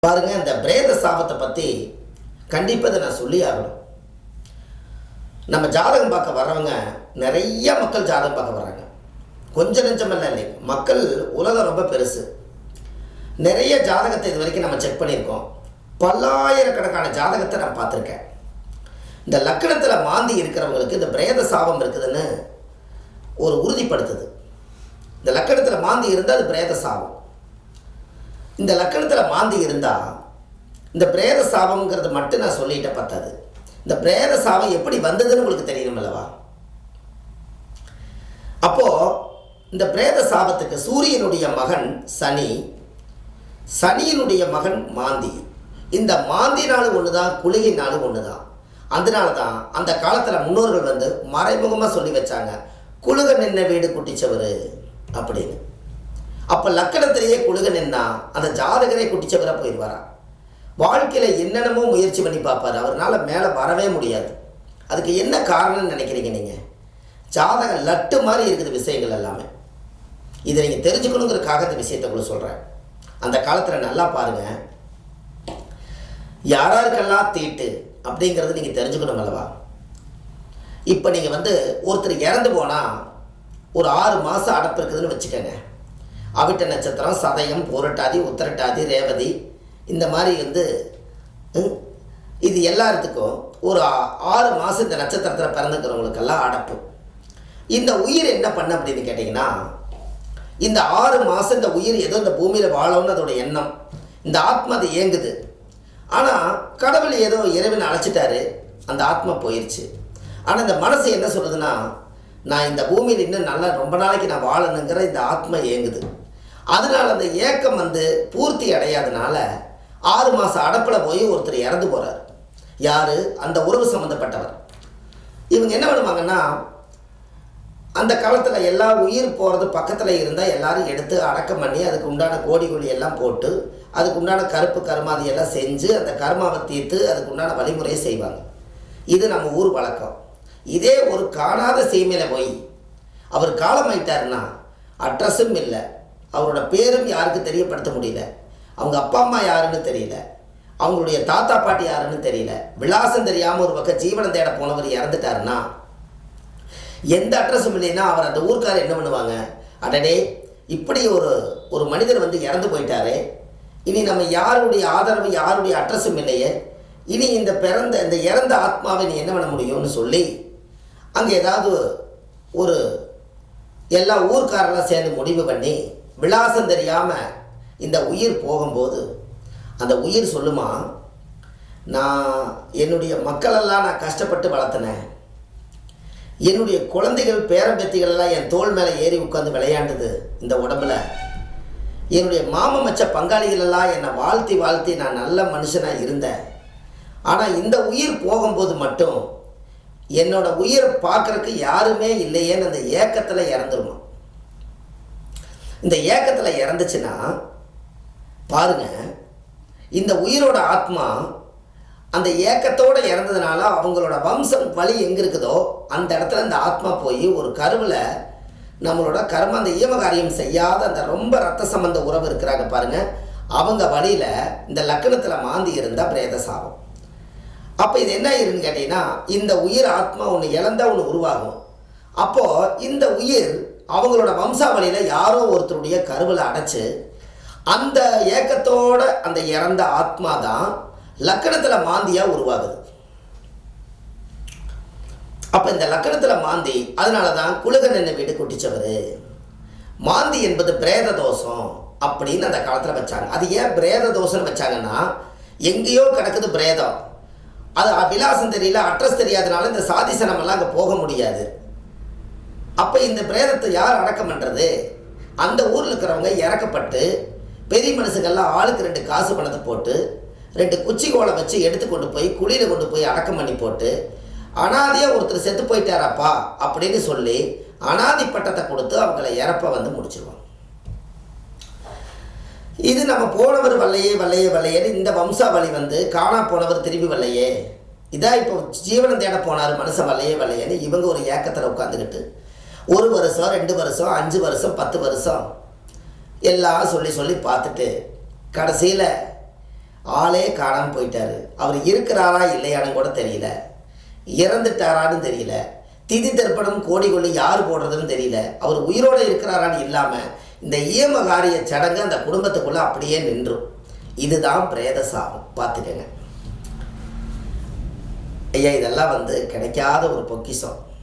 பாருங்க, இந்த பிரேத சாபத்தை பற்றி கண்டிப்பாக நான் சொல்லி ஆகணும். நம்ம ஜாதகம் பார்க்க வர்றவங்க நிறைய மக்கள் ஜாதகம் பார்க்க வர்றாங்க. கொஞ்சம் நெஞ்சமெல்லாம் இல்லைங்க. மக்கள் உலகம் ரொம்ப பெருசு. நிறைய ஜாதகத்தை இது வரைக்கும் நம்ம செக் பண்ணியிருக்கோம். பல்லாயிரக்கணக்கான ஜாதகத்தை நான் பார்த்துருக்கேன். இந்த லக்கணத்தில் மாந்தி இருக்கிறவங்களுக்கு இந்த பிரேத சாபம் இருக்குதுன்னு ஒரு உறுதிப்படுத்துது. இந்த லக்கணத்தில் மாந்தி இருந்தால் அது பிரேத சாபம். இந்த லக்கணத்தில் மாந்தி இருந்தால் இந்த பிரேத சாபம்ங்கிறது மட்டும் நான் சொல்லிட்ட பத்தாது. இந்த பிரேத சாபம் எப்படி வந்ததுன்னு உங்களுக்கு தெரியணும் அல்லவா? அப்போது இந்த பிரேத சாபத்துக்கு சூரியனுடைய மகன் சனி, சனியினுடைய மகன் மாந்தி. இந்த மாந்தினாலும் ஒன்று தான், குளிகினாலும் ஒன்று தான். அதனால தான் அந்த காலத்தில் முன்னோர்கள் மறைமுகமாக சொல்லி வச்சாங்க, குழுக நின்ன வீடு குட்டிச்சவர் அப்படின்னு. அப்போ லக்கணத்திலேயே குழுக நின்னா அந்த ஜாதகரே குட்டிச்சவராக போயிடுவாரா? வாழ்க்கையில் என்னென்னமோ முயற்சி பண்ணி பார்ப்பார், அவரால் மேலே வரவே முடியாது. அதுக்கு என்ன காரணம்னு நினைக்கிறீங்க நீங்கள்? ஜாதகம் லட்டு மாதிரி இருக்குது விஷயங்கள் எல்லாமே. இதை நீங்கள் தெரிஞ்சுக்கணுங்கிறதுக்காக இந்த விஷயத்தை கூட சொல்கிறேன். அந்த காலத்தில் நல்லா பாருங்கள், யாராருக்கெல்லாம் தீட்டு அப்படிங்கிறது நீங்கள் தெரிஞ்சுக்கணும் அல்லவா? இப்போ நீங்கள் ஒருத்தர் இறந்து போனால் ஒரு 6 மாதம் அடப்பு இருக்குதுன்னு வச்சுக்கோங்க. அவிட்ட நட்சத்திரம், சதயம், பூரட்டாதி, உத்திரட்டாதி, ரேவதி, இந்த மாதிரி இது எல்லாத்துக்கும் ஒரு 6 மாதம் இந்த நட்சத்திரத்தில் பிறந்துக்கிறவங்களுக்கெல்லாம் அடப்பு. இந்த உயிர் என்ன பண்ண அப்படின்னு கேட்டிங்கன்னா, இந்த 6 மாதம் இந்த உயிர் ஏதோ இந்த பூமியில் வாழணும்னு அதோட எண்ணம், இந்த ஆத்மா அது இயங்குது. ஆனால் கடவுள் ஏதோ இறைவனை அழைச்சிட்டாரு, அந்த ஆத்மா போயிடுச்சு. ஆனால் இந்த மனசு என்ன சொல்லுதுன்னா, நான் இந்த பூமியில் இன்னும் நல்லா ரொம்ப நாளைக்கு நான் வாழணுங்கிற இந்த ஆத்மா இயங்குது. அதனால் அந்த ஏக்கம் பூர்த்தி அடையாதனால 6 மாதம் அடப்பில் போய் ஒருத்தர் இறந்து போகிறார். யார்? அந்த உறவு சம்மந்தப்பட்டவர். இவங்க என்ன பண்ணுவாங்கன்னா, அந்த காலத்தில் எல்லா உயிர் போகிறது பக்கத்தில் இருந்தால் எல்லாரும் எடுத்து அடக்கம் பண்ணி அதுக்கு உண்டான கோடி எல்லாம் போட்டு அதுக்கு உண்டான கருப்பு கருமாதி எல்லாம் செஞ்சு அந்த கர்மாவை தீர்த்து அதுக்கு உண்டான வழிமுறையை செய்வாங்க. இது நம்ம ஊர் வழக்கம். இதே ஒரு காணாத சீமையில் போய் அவர் காலமாயிட்டாருன்னா அட்ரஸும் இல்லை, அவரோட பேரும் யாருக்கு தெரியப்படுத்த முடியல, அவங்க அப்பா அம்மா யாருன்னு தெரியல, அவங்களுடைய தாத்தா பாட்டி யாருன்னு தெரியல, விலாசம் தெரியாமல் ஒரு பக்கம் ஜீவனம் தேட போனவர் இறந்துட்டாருன்னா, எந்த அட்ரஸும் இல்லைன்னா அவர் அந்த ஊருக்காரர் என்ன பண்ணுவாங்க, அடடே இப்படி ஒரு மனிதர் இறந்து போயிட்டாரே, இனி நம்ம யாருடைய ஆதரவு யாருடைய அட்ரஸும் இல்லையே, இனி இந்த இறந்த ஆத்மாவை நீ என்ன பண்ண முடியும்னு சொல்லி அங்கே ஏதாவது ஒரு எல்லா ஊர்க்காரெல்லாம் சேர்ந்து முடிவு பண்ணி விலாசம் தெரியாமல் இந்த உயிர் போகும்போது அந்த உயிர் சொல்லுமா, நான் என்னுடைய மக்களெல்லாம் நான் கஷ்டப்பட்டு வளர்த்தினேன், என்னுடைய குழந்தைகள் பேரம்பேத்திகளெல்லாம் என் தோள் மேலே ஏறி உட்காந்து விளையாண்டுது இந்த உடம்புல, என்னுடைய மாமன் மச்ச பங்காளிகளெல்லாம் என்னை வாழ்த்தி வாழ்த்தி நான் நல்ல மனுஷனாக இருந்தேன். ஆனால் இந்த உயிர் போகும்போது மட்டும் என்னோட உயிரை பார்க்குறக்கு யாருமே இல்லையேன்னு அந்த ஏக்கத்தில் இறந்துருமா. இந்த ஏக்கத்தில் இறந்துச்சுன்னா பாருங்க, இந்த உயிரோட ஆத்மா அந்த ஏக்கத்தோடு இறந்ததுனால அவங்களோட வம்சம் வழி எங்கே இருக்குதோ அந்த இடத்துல இந்த ஆத்மா போய் ஒரு கருவில் நம்மளோட கர்ம அந்த ஈமகாரியம் செய்யாத அந்த ரொம்ப ரத்த சம்பந்த உறவு இருக்கிறாங்க பாருங்கள், அவங்க வழியில் இந்த லக்கணத்தில் மாந்தி இருந்தால் பிரேத சாபம். அப்போ இது என்ன ஆயிருன்னு கேட்டிங்கன்னா, இந்த உயிர் ஆத்மா ஒன்று இழந்தால் ஒன்று உருவாகும். அப்போது இந்த உயிர் அவங்களோட வம்சாவளியில் யாரோ ஒருத்தருடைய கருவில் அடைச்சி அந்த ஏக்கத்தோட அந்த இறந்த ஆத்மா தான் லக்கணத்தில் மாந்தியாக உருவாகுது. அப்போ இந்த லக்கணத்தில் மாந்தி, அதனால தான் குழுக நின்ன வீடு குட்டிச்சவர். மாந்தி என்பது பிரேத தோஷம் அப்படின்னு அந்த காலத்தில் வச்சாங்க. அது ஏன் பிரேத தோஷம்னு வச்சாங்கன்னா, எங்கேயோ கிடக்குது பிரேதம், அது விலாசம் தெரியல, அட்ரஸ் தெரியாதனால இந்த சாதிசனமெல்லாம் அங்கே போக முடியாது. அப்போ இந்த பிரேதத்தை யார் அடக்கம் பண்ணுறது? அந்த ஊரில் இருக்கிறவங்க இறக்கப்பட்டு பெரிய மனுஷங்கள்லாம் ஆளுக்கு 2 காசு பணத்தை போட்டு 2 குச்சி கோலை வச்சு எடுத்து கொண்டு போய் குழியில் கொண்டு போய் அடக்கம் பண்ணி போட்டு, அனாதியாக ஒருத்தர் செத்து போயிட்டாராப்பா அப்படின்னு சொல்லி அனாதி பட்டத்தை கொடுத்து அவங்கள இறப்ப முடிச்சிருவாங்க. இது நம்ம போனவர் வல்லையே வல்லையே வல்லையேன்னு இந்த வம்சாவளி காணா போனவர் திரும்பி வல்லையே, இதான் இப்போ ஜீவனம் தேட போனார் மனுஷன் வல்லையே வல்லையேன்னு இவங்க ஒரு ஏக்கத்தில் உட்காந்துக்கிட்டு 1 வருஷம் 2 வருஷம் 5 வருஷம் 10 வருஷம் எல்லாம் சொல்லி சொல்லி பார்த்துட்டு கடைசியில் ஆளே காணாமல் போயிட்டாரு, அவர் இருக்கிறாரா இல்லையான்னு கூட தெரியல, இறந்துட்டாரான்னு தெரியல, திதி தர்ப்பணம் கோடி கொள்ளி யார் போடுறதுன்னு தெரியல, அவர் உயிரோடு இருக்கிறாரான்னு இல்லாமல் இந்த ஈமகாரிய சடங்கு அந்த குடும்பத்துக்குள்ளே அப்படியே நின்றும். இதுதான் பிரேத சாபம். பார்த்துக்கங்க ஐயா, இதெல்லாம் கிடைக்காத ஒரு பொக்கிஷம்.